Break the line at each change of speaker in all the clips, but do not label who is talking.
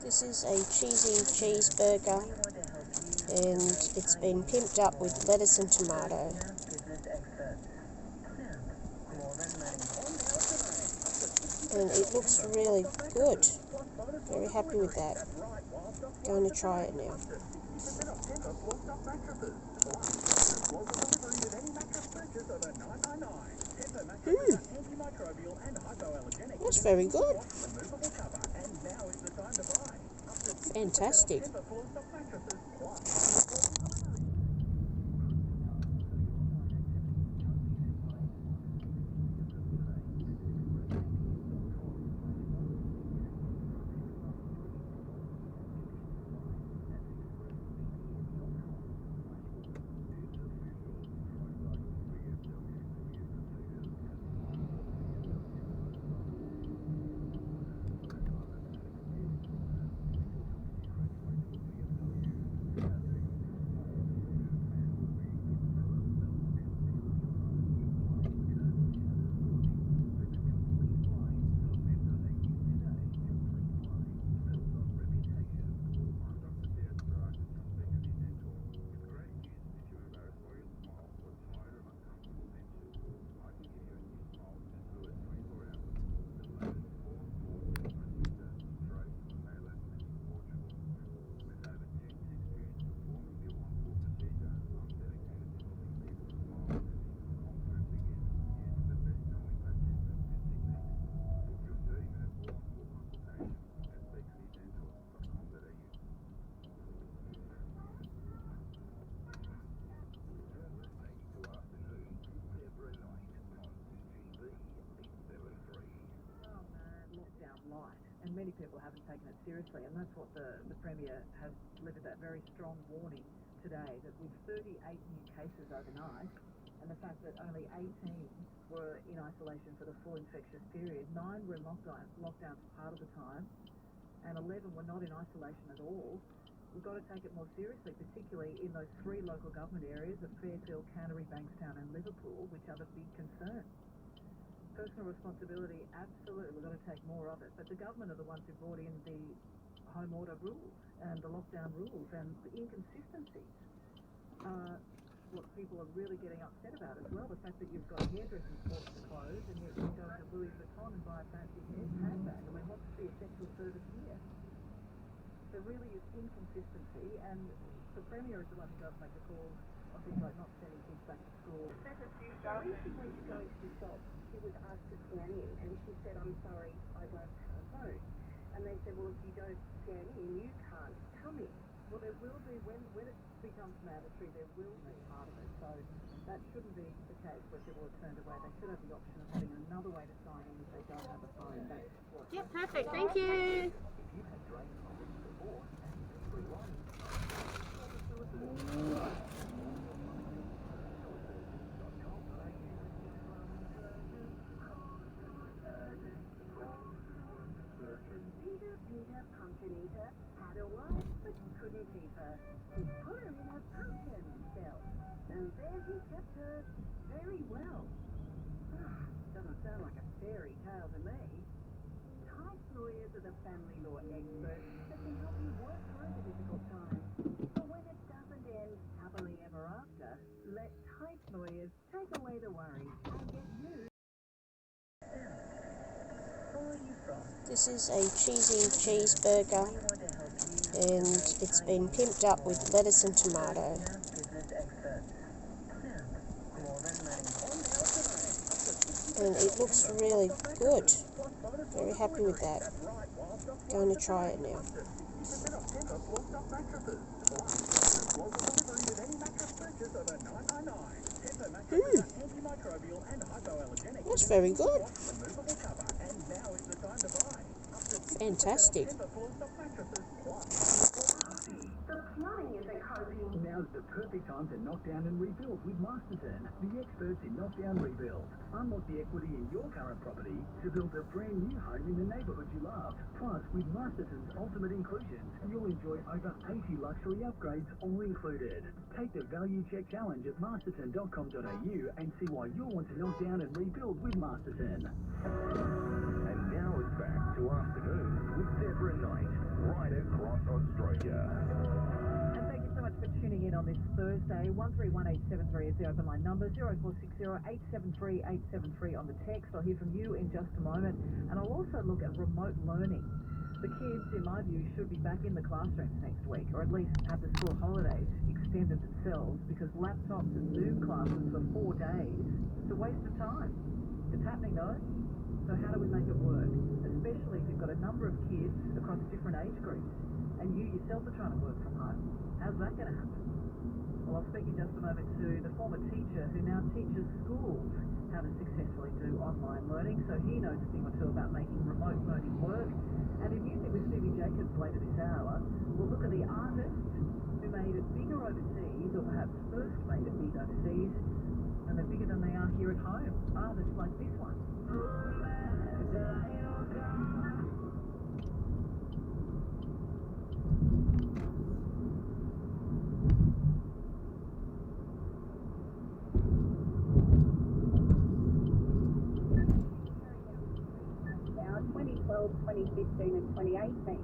This is a cheesy cheeseburger, and it's been pimped up with lettuce and tomato. And it looks really good. Very happy with that. Going to try it now. That's very good. Fantastic.
And many people haven't taken it seriously, and that's what the Premier has delivered, that very strong warning today, that with 38 new cases overnight, and the fact that only 18 were in isolation for the full infectious period, 9 were in lockdown for part of the time, and 11 were not in isolation at all. We've got to take it more seriously, particularly in those 3 local government areas of Fairfield, Canterbury, Bankstown and Liverpool, which are the big concern. Personal responsibility, absolutely, we've got to take more of it. But the government are the ones who brought in the home order rules and the lockdown rules, and the inconsistencies are what people are really getting upset about as well. The fact that you've got hairdressers forced to close, and yet you can go to Louis Vuitton and buy a fancy handbag. I mean, what's the essential service here? There really is inconsistency, and the Premier is the one who does make the calls on things like not sending kids back to school.
So when she went to go to the shop, she was asked to scan in, and she said, "I'm sorry, I don't have a phone." And they said, "Well, if you don't scan in, you can't come in."
Well, there will be, when it becomes mandatory, there will be part of it. So that shouldn't be the case where people are turned away. They should have the option of having another way to sign in if they don't have a phone. That's what.
Yep, perfect. Thank you.
Peter, pumpkin eater, had a wife but couldn't keep her. He put her in a pumpkin shell, and there he kept her very well.
Doesn't sound like a fairy tale to me.
Tice lawyers are the family law experts that can help you work through the difficult times. But when it doesn't end happily ever after, let Tice lawyers take away the worry and get you.
This is a cheesy cheeseburger, and it's been pimped up with lettuce and tomato. And it looks really good. Very happy with that. Going to try it now. That's very good. Fantastic.
Now's the perfect time to knock down and rebuild with Masterton, the experts in knockdown rebuild. Unlock the equity in your current property to build a brand new home in the neighbourhood you love. Plus, with Masterton's ultimate inclusions, you'll enjoy over 80 luxury upgrades all included. Take the value check challenge at masterton.com.au and see why you'll want to knock down and rebuild with Masterton.
And now it's back to Afternoons with Deborah Knight. right across Australia.
And thank you so much for tuning in on this Thursday. 131873 is the open line number. 0460 873 873 on the text. I'll hear from you in just a moment. And I'll also look at remote learning. The kids, in my view, should be back in the classrooms next week, or at least have the school holidays extended themselves, because laptops and Zoom classes for 4 days, it's a waste of time. It's happening though. So how do we make it work? Especially if you've got a number of kids across different age groups, and you yourself are trying to work from home. How's that going to happen? Well, I'll speak in just a moment to the former teacher who now teaches schools how to successfully do online learning, so he knows a thing or two about making remote learning work. And in Music with Stevie Jacobs later this hour, we'll look at the artists who made it bigger overseas, or perhaps first made it big overseas, and they're bigger than they are here at home. Artists like this one.
Now, 2012, 2015 and 2018.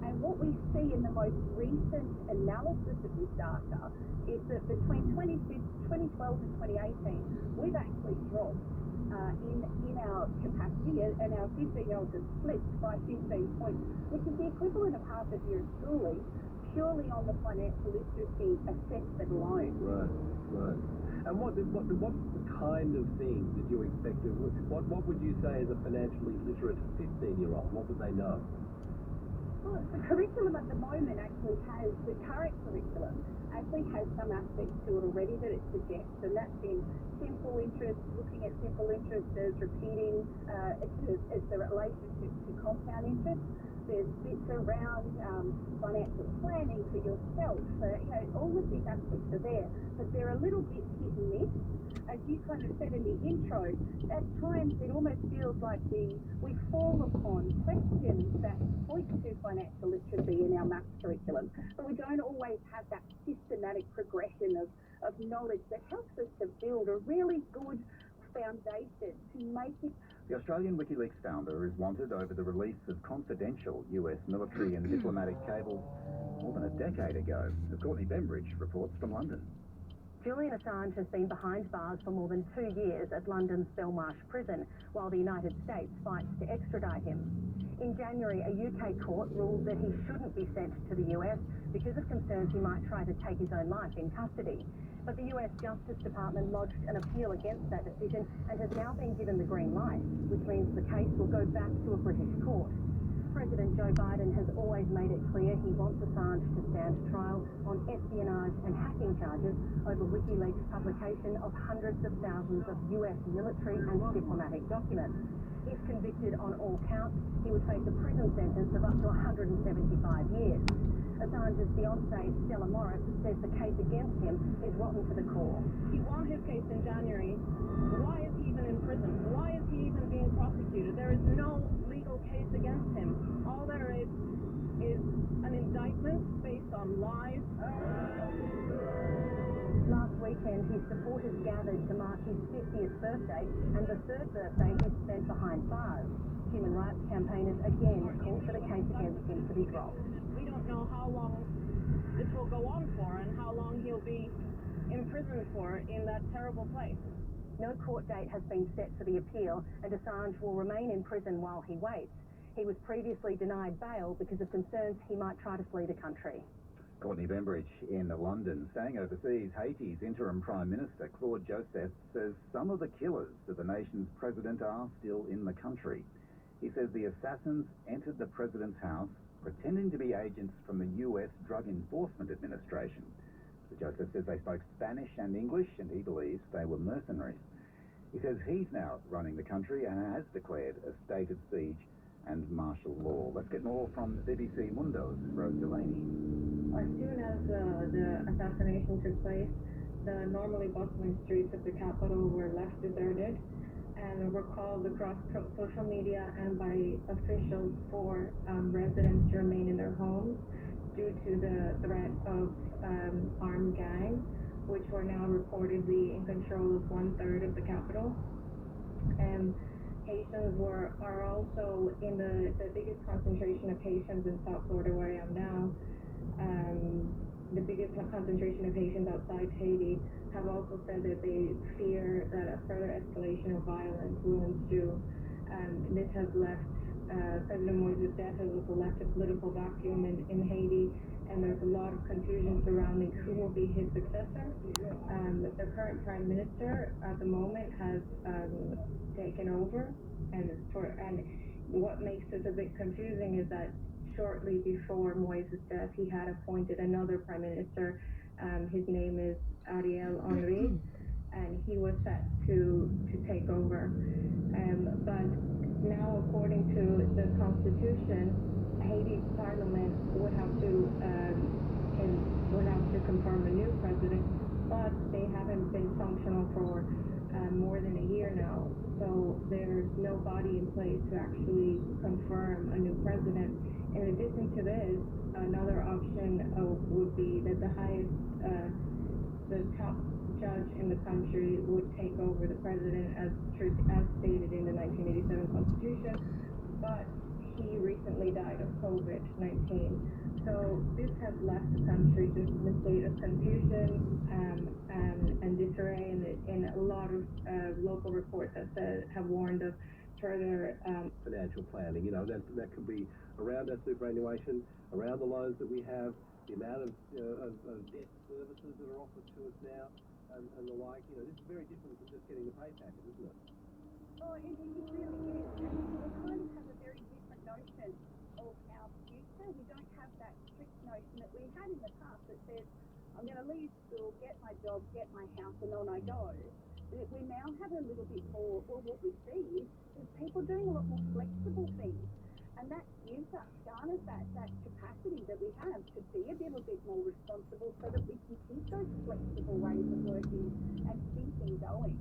And what we see in the most recent analysis of this data is that between 2012 and 2018, we've actually dropped in our capacity, and our 15-year-olds have slipped by 15 points, which is the equivalent of half a year of schooling, purely on the financial literacy assessment alone.
Right. And what kind of things did you expect to look? What would you say is a financially literate 15-year-old? What would they know?
Well, the curriculum at the moment actually has, the current curriculum actually has some aspects to it already that it suggests, and that's in simple interest, looking at simple interest as repeating, as the relationship to compound interest. There's bits around financial planning for yourself. All of these aspects are there, but they're a little bit hit and miss. As you kind of said in the intro, at times it almost feels like we fall upon questions that point to financial literacy in our maths curriculum, but we don't always have that systematic progression of knowledge that helps us to build a really good foundation to make it.
The Australian WikiLeaks founder is wanted over the release of confidential US military and diplomatic cables more than a decade ago, as Courtney Bembridge reports from London.
Julian Assange has been behind bars for more than 2 years at London's Belmarsh prison, while the United States fights to extradite him. In January, a UK court ruled that he shouldn't be sent to the US because of concerns he might try to take his own life in custody. But the US Justice Department lodged an appeal against that decision and has now been given the green light, which means the case will go back to a British court. President Joe Biden has always made it clear he wants Assange to stand trial on espionage and hacking charges over WikiLeaks' publication of hundreds of thousands of US military and diplomatic documents. If convicted on all counts, he would face a prison sentence of up to 175 years. Assange's fiancée, Stella Morris, says the case against him is rotten to the core.
He won his case in January. Why is he even in prison? Why is he even being prosecuted? There is no legal case against him. All there is an indictment based on lies.
Last weekend, his supporters gathered to mark his 50th birthday and the third birthday he spent behind bars. Human rights campaigners again called for the case against him to be dropped.
We don't know how long this will go on for and how long he'll be imprisoned for in that terrible place.
No court date has been set for the appeal, and Assange will remain in prison while he waits. He was previously denied bail because of concerns he might try to flee the country.
Courtney Bembridge in London. Staying overseas, Haiti's interim Prime Minister Claude Joseph says some of the killers of the nation's president are still in the country. He says the assassins entered the president's house pretending to be agents from the US Drug Enforcement Administration. Joseph says they spoke Spanish and English, and he believes they were mercenaries. He says he's now running the country and has declared a state of siege and martial law. Let's get more from BBC Mundo's Rose Delaney.
As soon as the assassination took place, the normally bustling streets of the capital were left deserted and were called across social media and by officials for residents to remain in their homes due to the threat of armed gangs, which were now reportedly in control of 1/3 of the capital. And Haitians are also in the biggest concentration of Haitians in South Florida, where I am now. The biggest concentration of Haitians outside Haiti have also said that they fear that a further escalation of violence will ensue. This has left President Moise's death has also left a political vacuum in Haiti, and there's a lot of confusion surrounding who will be his successor. The current prime minister at the moment has taken over, and what makes this a bit confusing is that shortly before Moise's death, he had appointed another prime minister. His name is Ariel Henry, and he was set to take over. But now, according to the Constitution, Haiti's parliament would have to confirm a new president, but they haven't been functional for more than a year now. So there's no body in place to actually confirm a new president. In addition to this, another option would be that the top judge in the country would take over the president as stated in the 1987 Constitution, but he recently died of COVID-19. So this has left the country just in a state of confusion and disarray, and a lot of local reports have warned of further
financial planning. That could be around our superannuation, around the loans that we have, the amount of debt services that are offered to us now, and the like. This is very different from just getting the pay packet, isn't it?
Oh, it really is. And we kind of have a very different notion of our future. We don't have that strict notion that we had in the past that says, I'm going to leave school, get my job, get my house, and on I go. We now have a little bit more, well, what we see is people doing a lot more flexible things. And that gives us, garners that capacity that we have to be a little bit more responsible so that we can keep those flexible ways of working and keeping going.